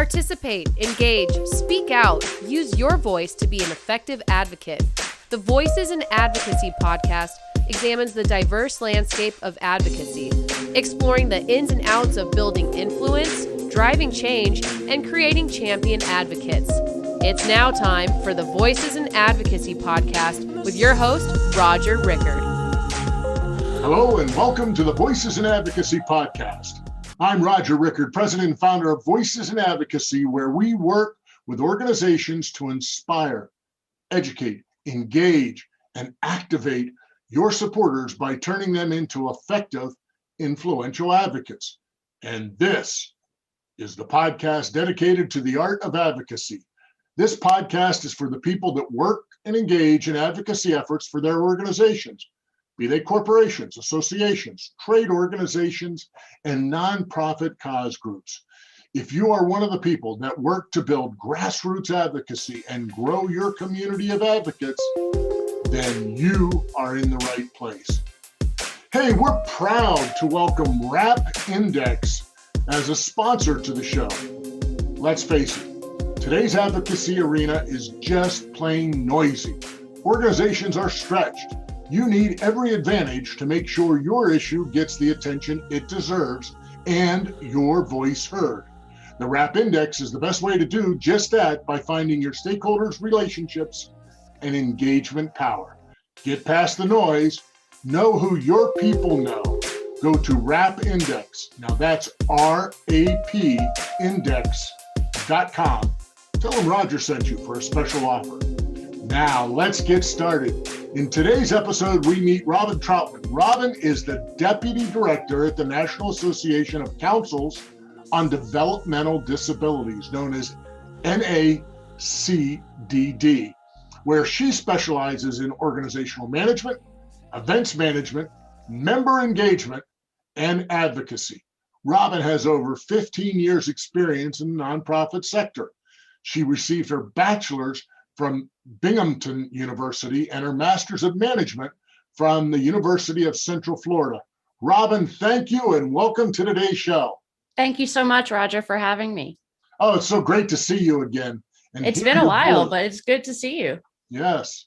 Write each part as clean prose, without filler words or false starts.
Participate, engage, speak out, use your voice to be an effective advocate. The Voices in Advocacy podcast examines the diverse landscape of advocacy, exploring the ins and outs of building influence, driving change, and creating champion advocates. It's now time for the Voices in Advocacy podcast with your host, Roger Rickard. Hello and welcome to the Voices in Advocacy podcast. I'm Roger Rickard, president and founder of Voices in Advocacy, where we work with organizations to inspire, educate, engage, and activate your supporters by turning them into effective, influential advocates. And this is the podcast dedicated to the art of advocacy. This podcast is for the people that work and engage in advocacy efforts for their organizations, be they corporations, associations, trade organizations, and nonprofit cause groups. If you are one of the people that work to build grassroots advocacy and grow your community of advocates, then you are in the right place. Hey, we're proud to welcome Rap Index as a sponsor to the show. Let's face it, today's advocacy arena is just plain noisy. Organizations are stretched. You need every advantage to make sure your issue gets the attention it deserves and your voice heard. The Rap Index is the best way to do just that by finding your stakeholders' relationships and engagement power. Get past the noise, know who your people know. Go to Rap Index. Now that's rapindex.com. Tell them Roger sent you for a special offer. Now let's get started. In today's episode, we meet Robin Troutman. Robin is the Deputy Director at the National Association of Councils on Developmental Disabilities, known as NACDD, where she specializes in organizational management, events management, member engagement, and advocacy. Robin has over 15 years experience in the nonprofit sector. She received her bachelor's from Binghamton University and her Master's of Management from the University of Central Florida. Robin, thank you and welcome to today's show. Thank you so much, Roger, for having me. Oh, it's so great to see you again. And it's been a while, but it's good to see you. Yes.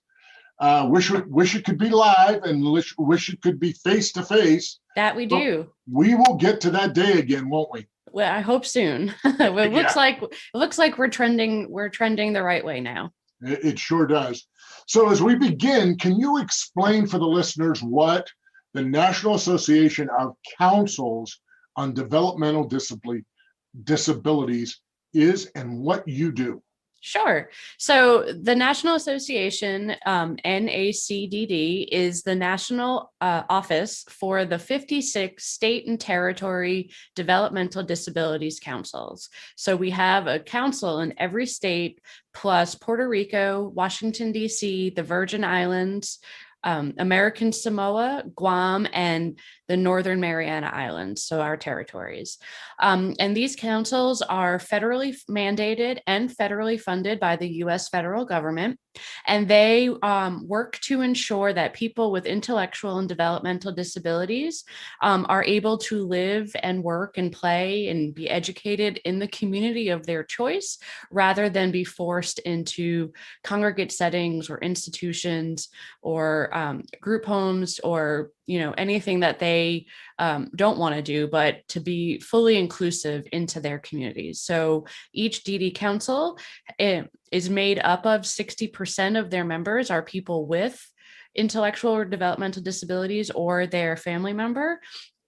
Wish it could be live and wish it could be face to face. That we do. We will get to that day again, won't we? Well, I hope soon. It looks like we're trending the right way now. It sure does. So as we begin, can you explain for the listeners what the National Association of Councils on Developmental Disabilities is and what you do? Sure. So the National Association, NACDD, is the national office for the 56 state and territory developmental disabilities councils. So we have a council in every state, plus Puerto Rico, Washington, D.C., the Virgin Islands, American Samoa, Guam, and the Northern Mariana Islands, so our territories. And these councils are federally mandated and federally funded by the U.S. federal government. And they work to ensure that people with intellectual and developmental disabilities are able to live and work and play and be educated in the community of their choice, rather than be forced into congregate settings or institutions or group homes or anything that they don't want to do, but to be fully inclusive into their communities. So each DD council is made up of 60% of their members are people with intellectual or developmental disabilities or their family member.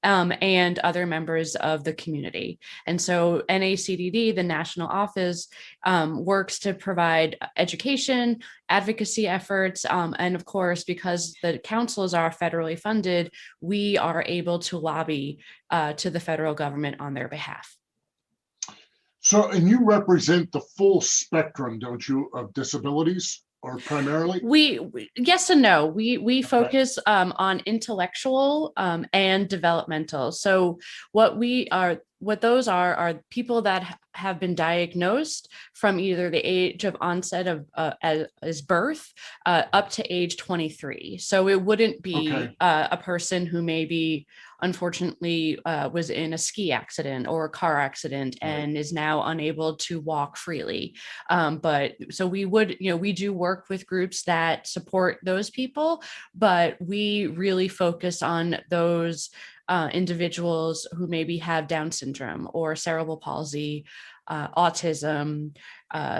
And other members of the community. And so NACDD, the national office, works to provide education, advocacy efforts, and of course, because the councils are federally funded, we are able to lobby to the federal government on their behalf. So, and you represent the full spectrum, don't you, of disabilities? Or primarily? We yes and no. We focus on intellectual and developmental. So what those are people that have been diagnosed from either the age of onset of as birth up to age 23. So it wouldn't be Okay. a person who maybe unfortunately was in a ski accident or a car accident and is now unable to walk freely. But so we would, we do work with groups that support those people, but we really focus on those individuals who maybe have Down syndrome or cerebral palsy, autism,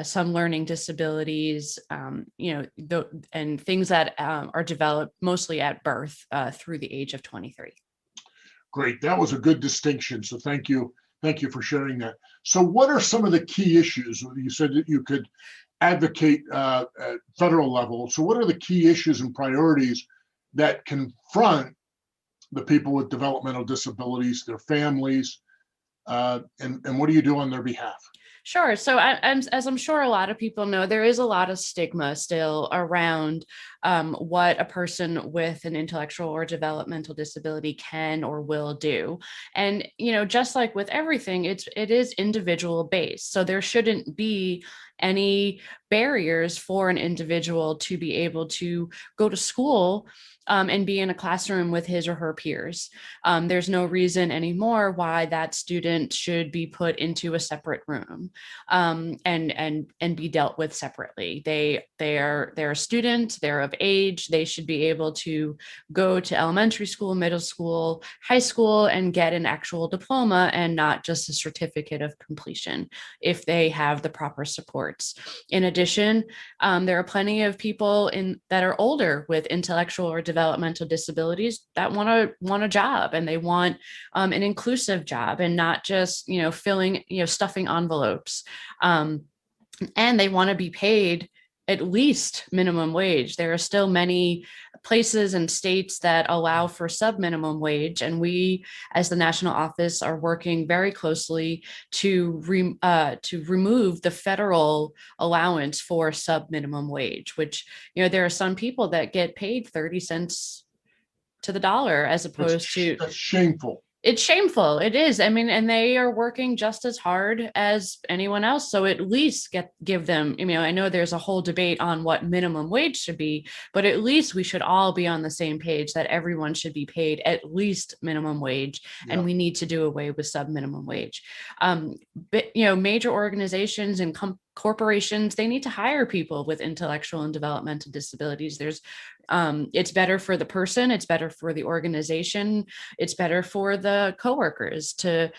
some learning disabilities, and things that are developed mostly at birth through the age of 23. Great. That was a good distinction. So thank you. Thank you for sharing that. So what are some of the key issues? You said that you could advocate at federal level. So what are the key issues and priorities that confront the people with developmental disabilities, their families, and what do you do on their behalf? Sure. So as I'm sure a lot of people know, there is a lot of stigma still around what a person with an intellectual or developmental disability can or will do. And, just like with everything, it is individual based. So there shouldn't be any barriers for an individual to be able to go to school and be in a classroom with his or her peers. There's no reason anymore why that student should be put into a separate room and be dealt with separately. They're a student, they're of age, they should be able to go to elementary school, middle school, high school, and get an actual diploma and not just a certificate of completion if they have the proper supports. In addition, there are plenty of people that are older with intellectual or developmental disabilities that want a job, and they want an inclusive job and not just filling stuffing envelopes, and they want to be paid at least minimum wage. There are still many places and states that allow for sub-minimum wage, and we, as the national office, are working very closely to remove the federal allowance for sub-minimum wage, which, there are some people that get paid 30 cents to the dollar as opposed to. That's shameful. It's shameful. It is. I mean, and they are working just as hard as anyone else. So at least give them, I know there's a whole debate on what minimum wage should be, but at least we should all be on the same page that everyone should be paid at least minimum wage. Yeah. And we need to do away with sub-minimum wage. But, major organizations and corporations, they need to hire people with intellectual and developmental disabilities. It's better for the person, it's better for the organization, it's better for the coworkers to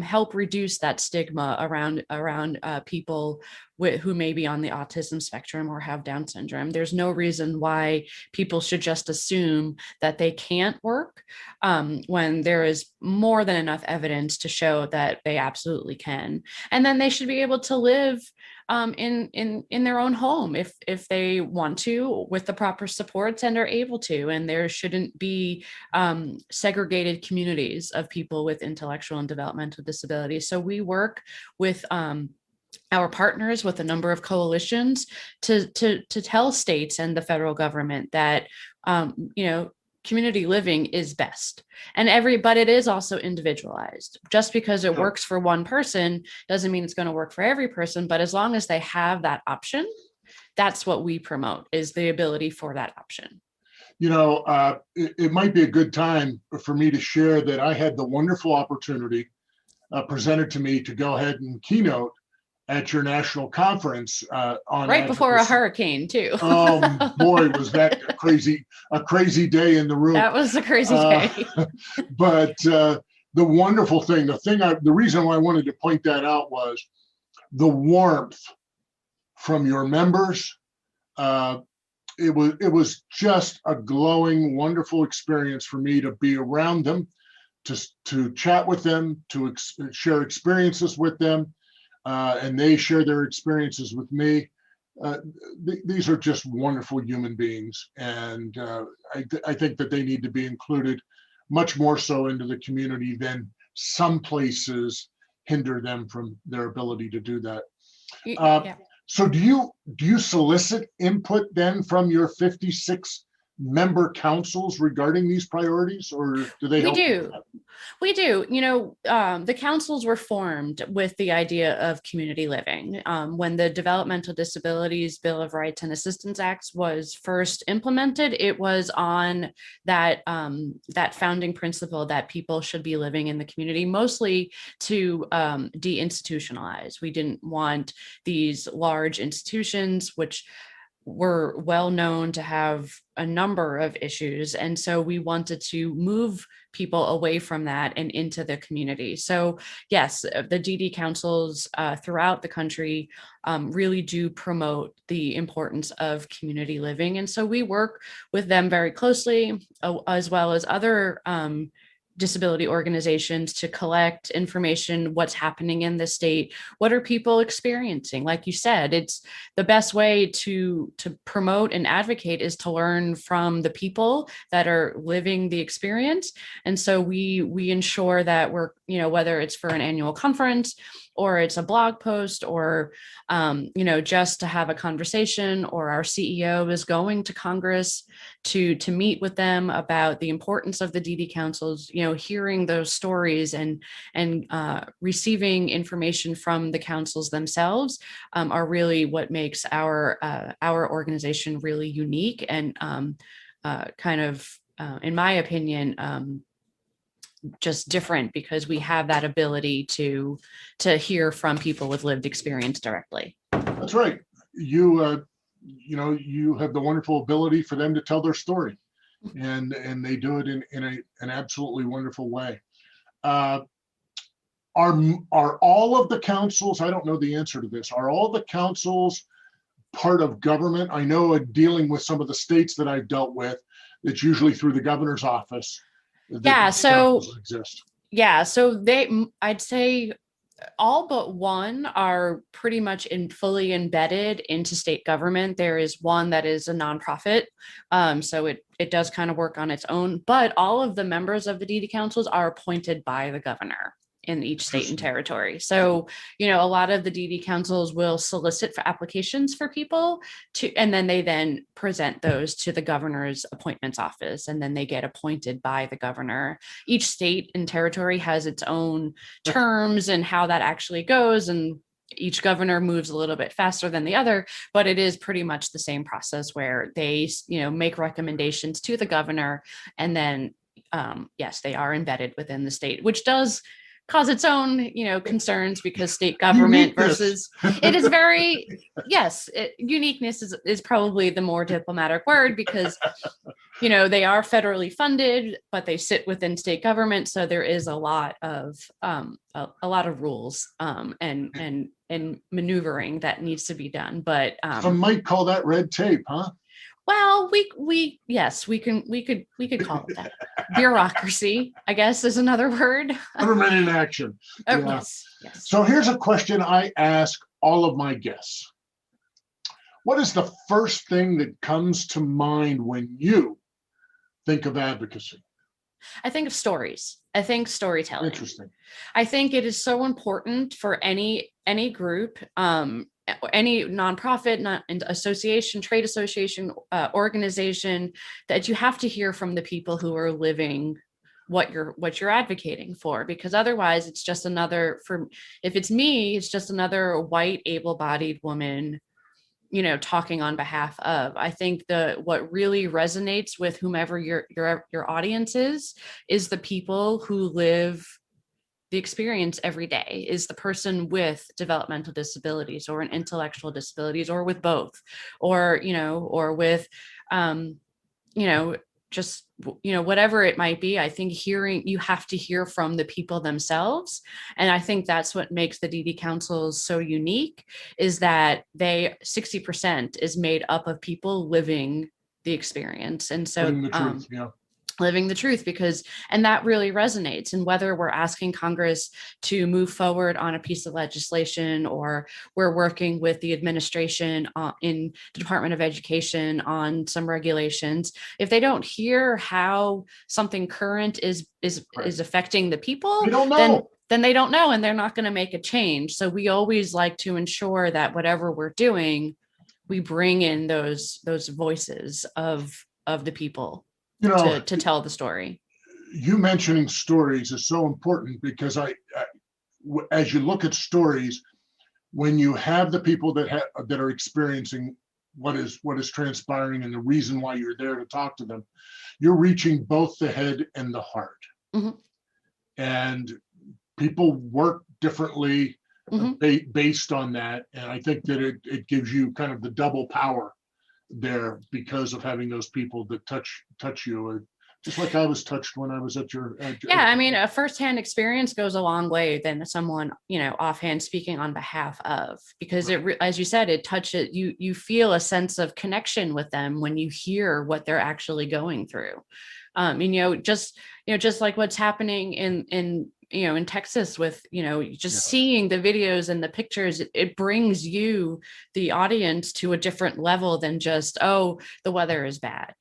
help reduce that stigma around people who may be on the autism spectrum or have Down syndrome. There's no reason why people should just assume that they can't work when there is more than enough evidence to show that they absolutely can. And then they should be able to live in their own home if they want to, with the proper supports and are able to. And there shouldn't be segregated communities of people with intellectual and developmental disabilities. So we work with our partners with a number of coalitions to tell states and the federal government that community living is best. But it is also individualized. Just because it works for one person doesn't mean it's going to work for every person, but as long as they have that option, that's what we promote, is the ability for that option. It might be a good time for me to share that I had the wonderful opportunity presented to me to go ahead and keynote at your national conference on right before a hurricane too. Oh boy, was that a crazy day in the room. That was a crazy day. But the wonderful thing, the reason why I wanted to point that out was the warmth from your members. It was just a glowing, wonderful experience for me to be around them, to chat with them, to share experiences with them. And they share their experiences with me. These are just wonderful human beings. And I think that they need to be included much more so into the community than some places hinder them from their ability to do that. Yeah. So do you solicit input then from your 56 member councils regarding these priorities, or do they We help? do. We do. The councils were formed with the idea of community living. When the Developmental Disabilities Bill of Rights and Assistance Act was first implemented, it was on that founding principle that people should be living in the community, mostly to deinstitutionalize. We didn't want these large institutions, which were well known to have a number of issues. And so we wanted to move people away from that and into the community. So yes, the DD councils throughout the country really do promote the importance of community living. And so we work with them very closely, as well as other disability organizations, to collect information, what's happening in the state, what are people experiencing. Like you said, it's the best way to promote and advocate is to learn from the people that are living the experience. And so we ensure that we're, whether it's for an annual conference or it's a blog post or just to have a conversation, or our CEO is going to Congress to meet with them about the importance of the DD councils, hearing those stories and receiving information from the councils themselves are really what makes our organization really unique and in my opinion, just different, because we have that ability to hear from people with lived experience directly. That's right. You have the wonderful ability for them to tell their story, and they do it in an absolutely wonderful way. Are all of the councils, I don't know the answer to this, are all the councils part of government? I know dealing with some of the states that I've dealt with, it's usually through the governor's office. So I'd say all but one are pretty much fully embedded into state government. There is one that is a nonprofit, so it does kind of work on its own, but all of the members of the DD councils are appointed by the governor in each state and territory. So, a lot of the DD councils will solicit for applications for people and then they present those to the governor's appointments office, and then they get appointed by the governor. Each state and territory has its own terms and how that actually goes. And each governor moves a little bit faster than the other, but it is pretty much the same process where they, make recommendations to the governor. And then, yes, they are embedded within the state, which does cause its own, concerns, because state government versus it is very, yes, uniqueness is probably the more diplomatic word, because, they are federally funded, but they sit within state government. So there is a lot of rules and maneuvering that needs to be done. But some might call that red tape, huh? Well, we could call it that. Bureaucracy, I guess, is another word. Government in action. Oh, Yeah. yes. So here's a question I ask all of my guests. What is the first thing that comes to mind when you think of advocacy? I think of stories. I think storytelling. Interesting. I think it is so important for any group, any nonprofit, association, trade association, organization, that you have to hear from the people who are living what you're advocating for, because otherwise it's just if it's me, it's just another white, able-bodied woman, talking on behalf of. I think what really resonates with whomever your audience is the people who live the experience every day, is the person with developmental disabilities or an intellectual disabilities, or with both, or with just whatever it might be. I think you have to hear from the people themselves, and I think that's what makes the DD councils so unique, is that 60% is made up of people living the experience. And so living the truth, and that really resonates. And whether we're asking Congress to move forward on a piece of legislation, or we're working with the administration in the Department of Education on some regulations, if they don't hear how something current is affecting the people, then they don't know, and they're not going to make a change. So we always like to ensure that whatever we're doing, we bring in those voices of of the people You know, to tell the story. you mentioning stories is so important because as you look at stories, when you have the people that are experiencing what is transpiring and the reason why you're there to talk to them, you're reaching both the head and the heart. Mhm. And people work differently Mhm. based on that. And I think that it gives you kind of the double power there because of having those people that touch you. Just like I was touched when I was at your. Yeah, I mean, a firsthand experience goes a long way than someone, offhand speaking on behalf of, because as you said, it touches you. You feel a sense of connection with them when you hear what they're actually going through. Just like what's happening in Texas with, just seeing the videos and the pictures, it brings you, the audience, to a different level than just, oh, the weather is bad,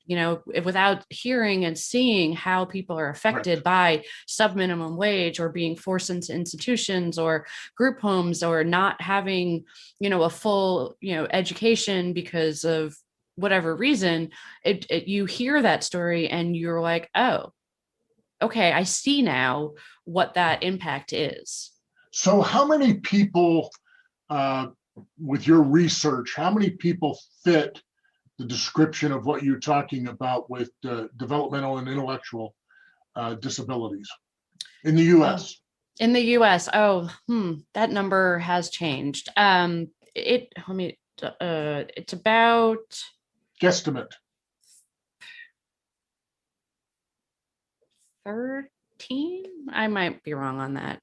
without hearing and seeing how people are affected by sub-minimum wage, or being forced into institutions or group homes, or not having, a full, education because of whatever reason. You hear that story and you're like, oh, okay, I see now what that impact is. So how many people, with your research, how many people fit the description of what you're talking about with developmental and intellectual disabilities in the U.S.? In the U.S., that number has changed. It's about Guesstimate. 13. I might be wrong on that.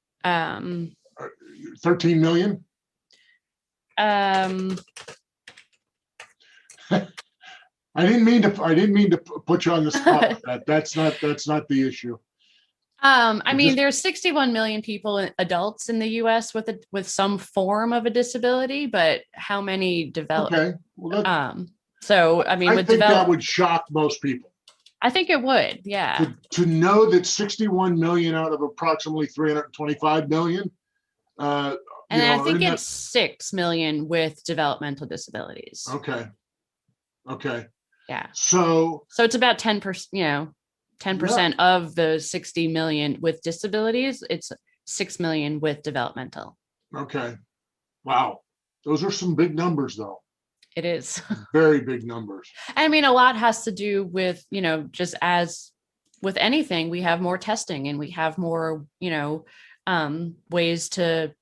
13 million. Um, I didn't mean to put you on the spot. That's not the issue. I mean, there's 61 million people, adults in the U.S. with some form of a disability, but how many develop? Okay. Well, so I mean, I think that would shock most people. I think it would, yeah. To know that 61 million out of approximately 325 million. And I think it's 6 million with developmental disabilities. Okay. Yeah. So it's about 10%, 10% of the 60 million with disabilities. It's 6 million with developmental. Okay. Wow. Those are some big numbers, though. It is. Very big numbers. I mean, a lot has to do with, just as with anything, we have more testing and we have more, ways to,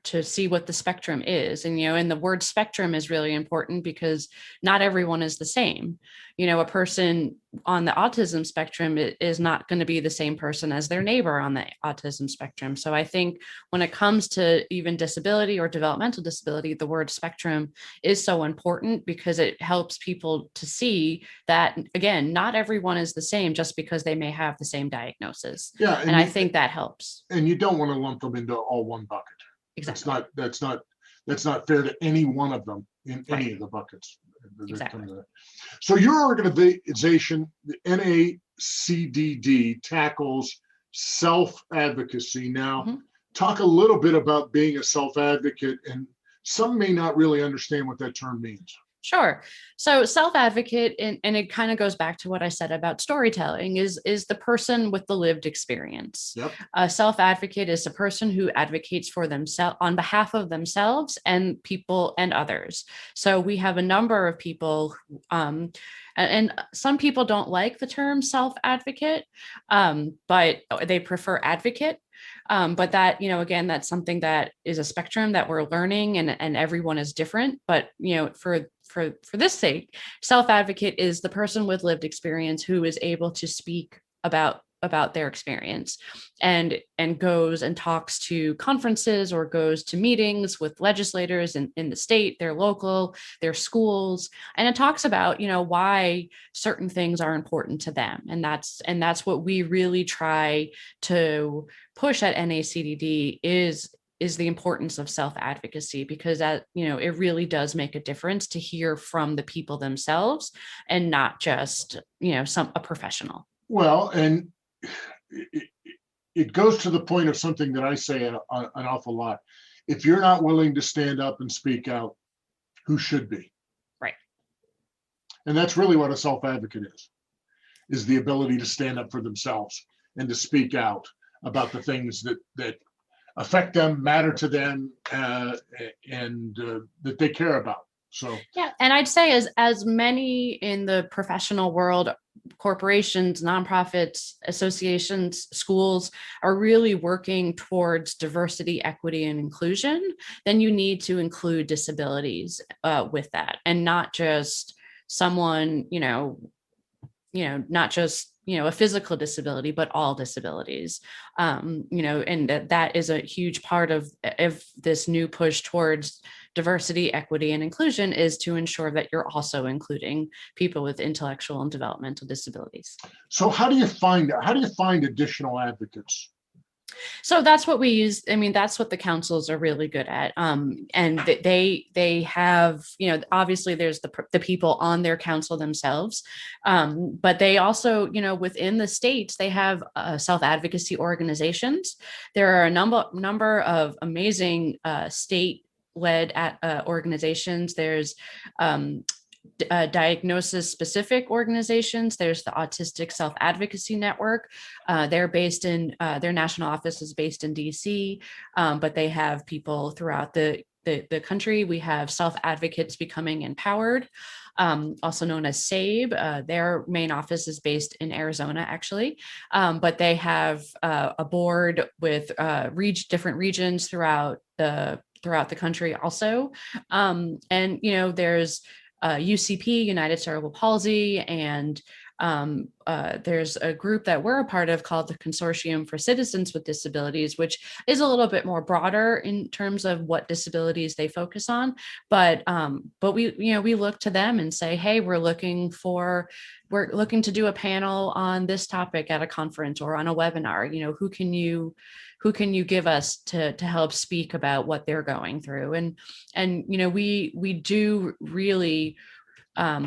to see what the spectrum is. And the word spectrum is really important because not everyone is the same. A person on the autism spectrum is not going to be the same person as their neighbor on the autism spectrum. So I think when it comes to even disability or developmental disability, the word spectrum is so important because it helps people to see that, again, not everyone is the same just because they may have the same diagnosis. Yeah. And I think that helps. And you don't want to lump them into all one bucket. Exactly. That's not fair to any one of them in any of the buckets. Exactly. So your organization, the NACDD, tackles self-advocacy. Now, talk a little bit about being a self-advocate, and some may not really understand what that term means. Sure. So self-advocate, and it kind of goes back to what I said about storytelling, is the person with the lived experience. Yep. A self-advocate is a person who advocates for themselves on behalf of themselves and people and others. So we have a number of people, and some people don't like the term self-advocate, but they prefer advocate. But that, again, that's something that is a spectrum that we're learning, and everyone is different. But, for this sake, self-advocate is the person with lived experience who is able to speak about their experience and goes and talks to conferences or goes to meetings with legislators in the state, their local, their schools, and it talks about, why certain things are important to them. And that's what we really try to push at NACDD is the importance of self-advocacy, because that, it really does make a difference to hear from the people themselves and not just, a professional. Well, and it goes to the point of something that I say an awful lot. If you're not willing to stand up and speak out, who should be? Right. And that's really what a self-advocate is the ability to stand up for themselves and to speak out about the things that affect them, matter to them, and that they care about. So yeah, and I'd say as many in the professional world, corporations, nonprofits, associations, schools are really working towards diversity, equity, and inclusion, then you need to include disabilities with that, and not just someone, not just a physical disability, but all disabilities. And that is a huge part of this new push towards diversity, equity, and inclusion, is to ensure that you're also including people with intellectual and developmental disabilities. so how do you find additional advocates? So that's what we use. I mean, that's what the councils are really good at. And they have, obviously there's the people on their council themselves, but they also, within the states, they have self-advocacy organizations. There are a number of amazing state-led organizations. There's diagnosis specific organizations. There's the Autistic Self-Advocacy Network. They're based in, their national office is based in DC, but they have people throughout the country. We have Self-Advocates Becoming Empowered, also known as SABE. Their main office is based in Arizona, actually, but they have a board with different regions throughout the country also. And, there's UCP, United Cerebral Palsy, and there's a group that we're a part of called the Consortium for Citizens with Disabilities, which is a little bit more broader in terms of what disabilities they focus on. But we look to them and say, hey, we're looking to do a panel on this topic at a conference or on a webinar. Who can you give us to help speak about what they're going through? And we do really,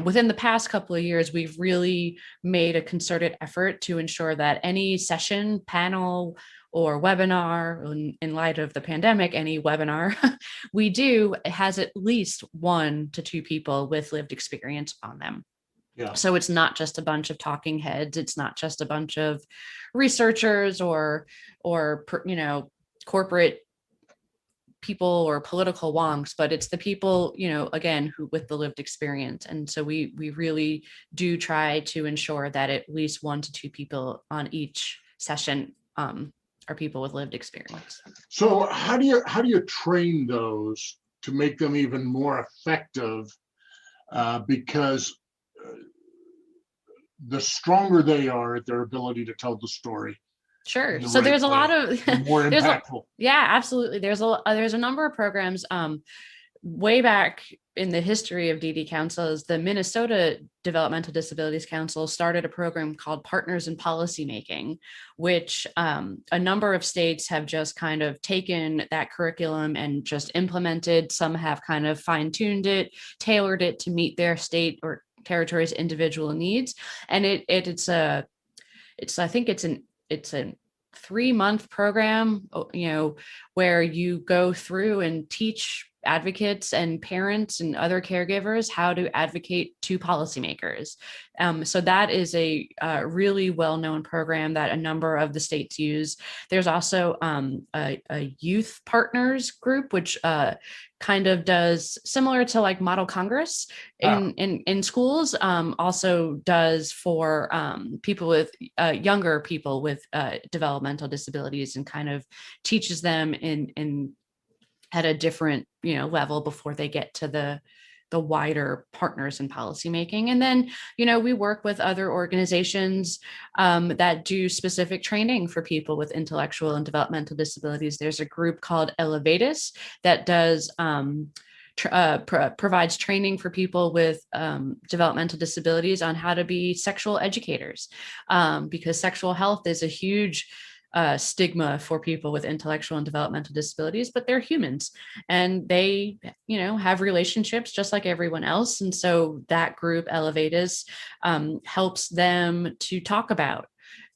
within the past couple of years, we've really made a concerted effort to ensure that any session, panel, or webinar, in light of the pandemic, any webinar we do has at least 1 to 2 people with lived experience on them. Yeah. So it's not just a bunch of talking heads. It's not just a bunch of researchers or corporate people or political wonks, but it's the people, again, who with the lived experience. And so we really do try to ensure that at least 1 to 2 people on each session are people with lived experience. So how do you train those to make them even more effective? Because the stronger they are at their ability to tell the story. Sure. So there's a lot of more impactful. Yeah, absolutely. There's a number of programs. Way back in the history of DD councils, the Minnesota Developmental Disabilities Council started a program called Partners in Policymaking, which a number of states have just kind of taken that curriculum and just implemented. Some have kind of fine-tuned it, tailored it to meet their state or territory's individual needs. And it's a 3-month program, where you go through and teach advocates and parents and other caregivers how to advocate to policymakers. So that is a really well-known program that a number of the states use. There's also a youth partners group, which kind of does similar to like Model Congress in schools, also does for people with younger people with developmental disabilities, and kind of teaches them in at a different level before they get to the wider partners in policymaking. And then, we work with other organizations that do specific training for people with intellectual and developmental disabilities. There's a group called Elevatus that does provides training for people with developmental disabilities on how to be sexual educators, because sexual health is a huge stigma for people with intellectual and developmental disabilities, but they're humans and they, have relationships just like everyone else. And so that group, Elevatus, helps them to talk about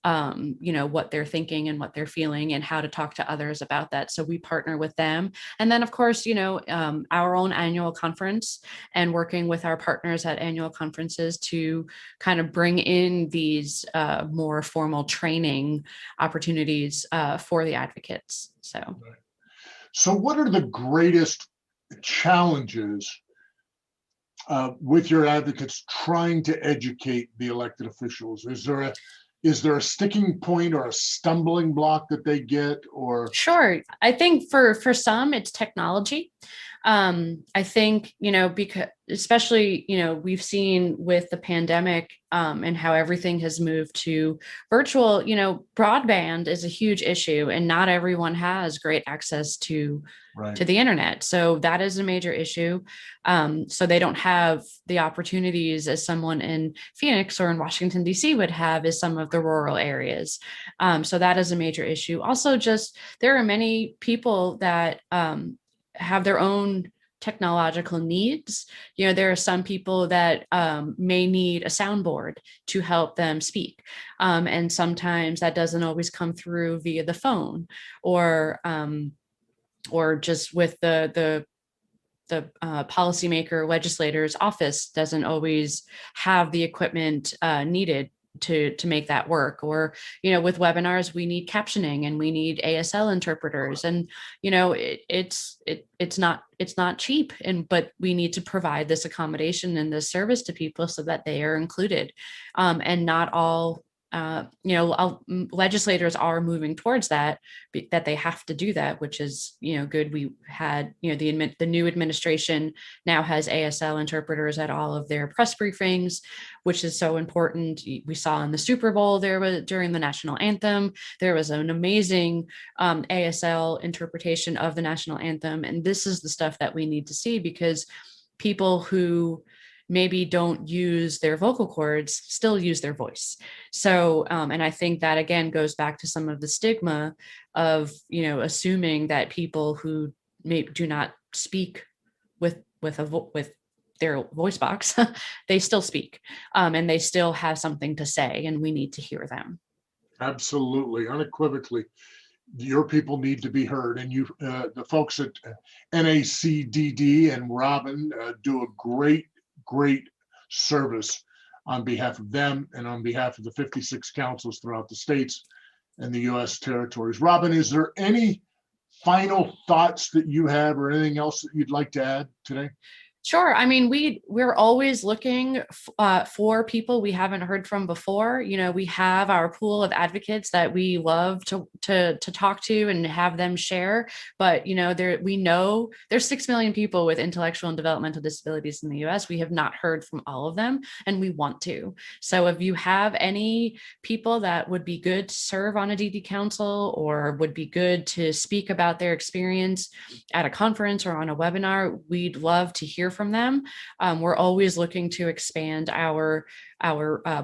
what they're thinking and what they're feeling and how to talk to others about that. So we partner with them. And then, of course, our own annual conference and working with our partners at annual conferences to kind of bring in these more formal training opportunities for the advocates. So what are the greatest challenges with your advocates trying to educate the elected officials? Is there a sticking point or a stumbling block that they get, or? Sure. I think for some it's technology. I think, because especially, we've seen with the pandemic and how everything has moved to virtual, broadband is a huge issue and not everyone has great access to the internet. So that is a major issue. So they don't have the opportunities as someone in Phoenix or in Washington, D.C. would have as some of the rural areas. So that is a major issue. Also, just there are many people that have their own technological needs. There are some people that may need a soundboard to help them speak. And sometimes that doesn't always come through via the phone or just with the policymaker legislator's office doesn't always have the equipment needed to make that work. Or, with webinars, we need captioning and we need ASL interpreters. And, it's not cheap, but we need to provide this accommodation and this service to people so that they are included. And not all legislators are moving towards that they have to do that, which is, good. We had, the new administration now has ASL interpreters at all of their press briefings, which is so important. We saw in the Super Bowl, during the national anthem, there was an amazing ASL interpretation of the national anthem. And this is the stuff that we need to see, because people who maybe don't use their vocal cords still use their voice. So, and I think that again goes back to some of the stigma of, assuming that people who do not speak with their voice box, they still speak, and they still have something to say, and we need to hear them. Absolutely, unequivocally. Your people need to be heard, and you, the folks at NACDD and Robin do a great service on behalf of them and on behalf of the 56 councils throughout the states and the U.S. territories. Robin, is there any final thoughts that you have or anything else that you'd like to add today? Sure. I mean, we're always looking for people we haven't heard from before. We have our pool of advocates that we love to talk to and have them share. But we know there's 6 million people with intellectual and developmental disabilities in the U.S. We have not heard from all of them, and we want to. So if you have any people that would be good to serve on a DD council or would be good to speak about their experience at a conference or on a webinar, we'd love to hear from them. We're always looking to expand our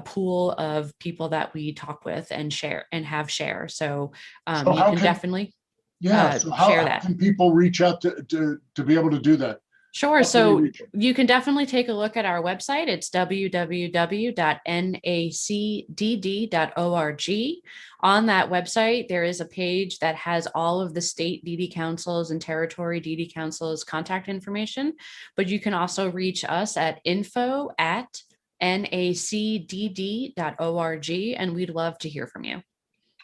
pool of people that we talk with and share and have share. So, you can definitely so how share that. Can people reach out to be able to do that? Sure. So you can definitely take a look at our website. It's www.nacdd.org. On that website, there is a page that has all of the state DD councils and territory DD councils contact information, but you can also reach us at info@nacdd.org, and we'd love to hear from you.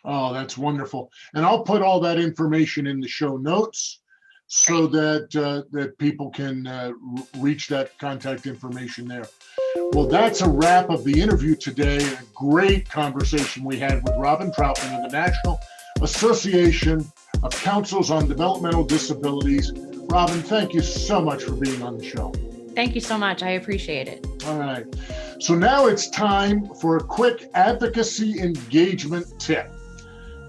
Oh, that's wonderful. And I'll put all that information in the show notes, so that people can reach that contact information there. Well, that's a wrap of the interview today. A great conversation we had with Robin Troutman of the National Association of Councils on Developmental Disabilities. Robin, thank you so much for being on the show. Thank you so much. I appreciate it. All right. So now it's time for a quick advocacy engagement tip.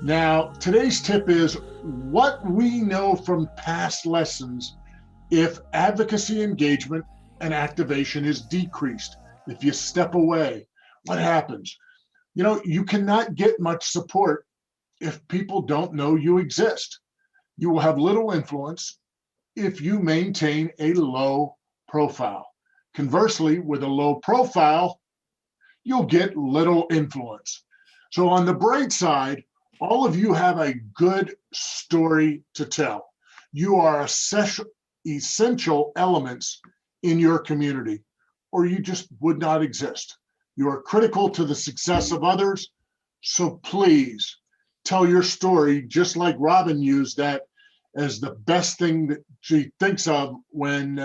Now, today's tip is what we know from past lessons if advocacy engagement and activation is decreased. If you step away, what happens? You cannot get much support if people don't know you exist. You will have little influence if you maintain a low profile. Conversely, with a low profile, you'll get little influence. So on the bright side, all of you have a good story to tell. You are essential elements in your community, or you just would not exist. You are critical to the success of others. So please tell your story, just like Robin used that as the best thing that she thinks of when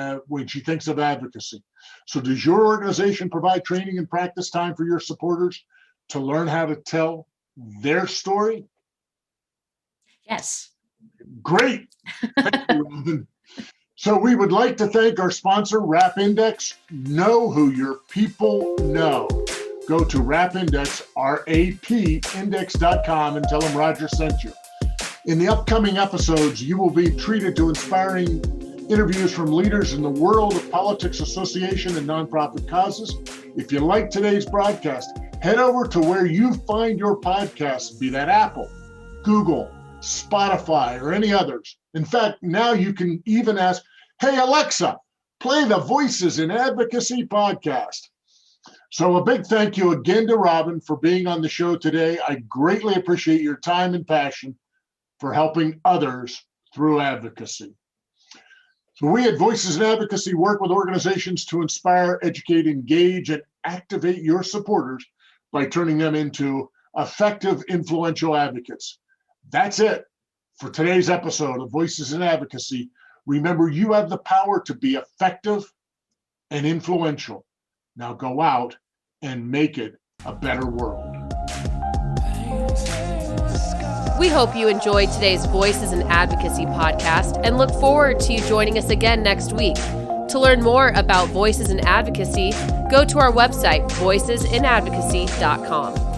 she thinks of advocacy. So does your organization provide training and practice time for your supporters to learn how to tell their story? Yes. Great. Thank you, Robin. So we would like to thank our sponsor, Rap Index. Know who your people know. Go to RapIndex, RAPindex.com, and tell them Roger sent you. In the upcoming episodes, you will be treated to inspiring interviews from leaders in the world of politics, association, and nonprofit causes. If you like today's broadcast, head over to where you find your podcasts, be that Apple, Google, Spotify, or any others. In fact, now you can even ask, hey, Alexa, play the Voices in Advocacy podcast. So a big thank you again to Robin for being on the show today. I greatly appreciate your time and passion for helping others through advocacy. So we at Voices in Advocacy work with organizations to inspire, educate, engage, and activate your supporters by turning them into effective, influential advocates. That's it for today's episode of Voices in Advocacy. Remember, you have the power to be effective and influential. Now go out and make it a better world. We hope you enjoyed today's Voices in Advocacy podcast and look forward to you joining us again next week. To learn more about Voices in Advocacy, go to our website, voicesinadvocacy.com.